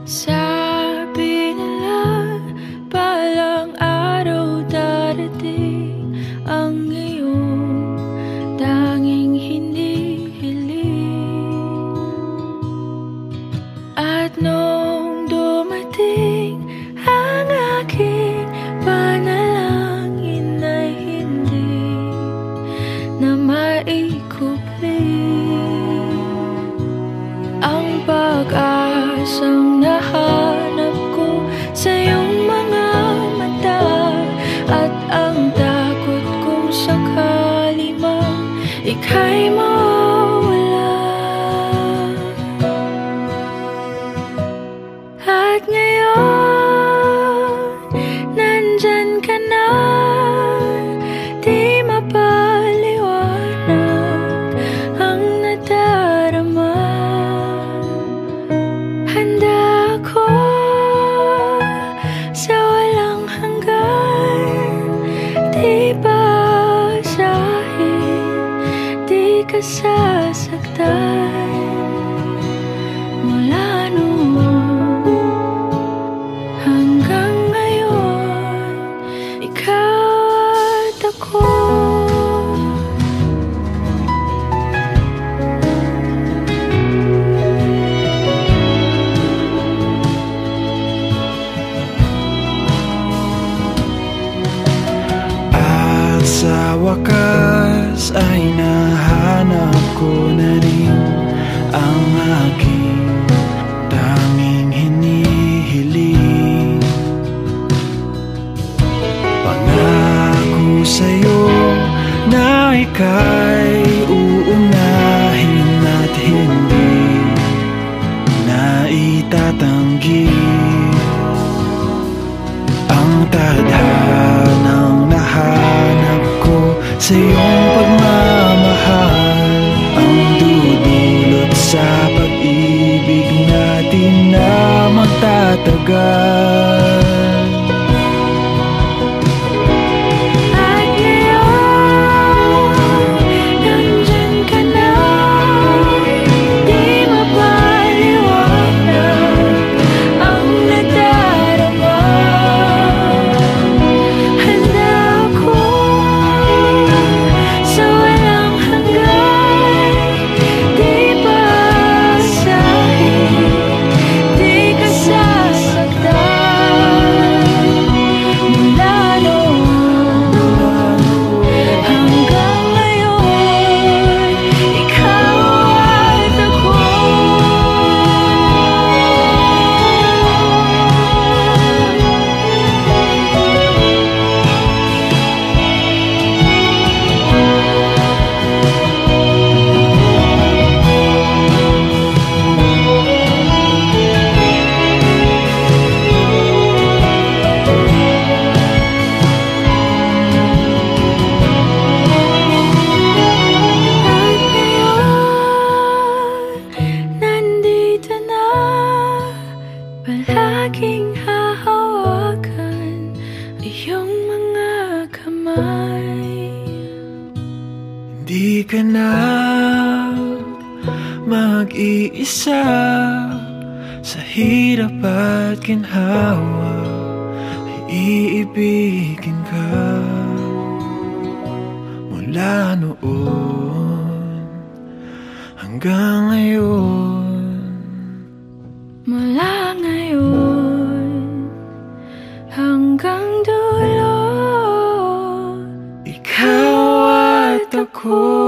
Sabi nila balang araw darating ang iyong tanging hinihiling. At nung dumating ang aking panalangin ay hindi na maikupli ang pag-asang nahanap ko sa iyong mga mata, at ang takot kong sakali mang ika'y mawala. At ngayon, nandyan ka na, di mapaliwanag ang nadarama. Handa ako sa walang hanggan, di basahin, di ka sasaktan. Mula noon hanggang ngayon, ikaw at ako. Sa wakas ay nahanap ko na rin ang aking tanging hinihiling. Pangako sa'yo na ika'y uunahin at hindi na itatanggi ang tadhanang nahanap sa iyong pagmamahal, ang dudulot sa pag-ibig natin na magtatagal. Palaging hahawakan iyong mga kamay. Hindi ka na mag-iisa sa hirap at ginhawa, ay iibigin ka mula noon hanggang ngayon. Mula ngayon hanggang dulo, ikaw at ako.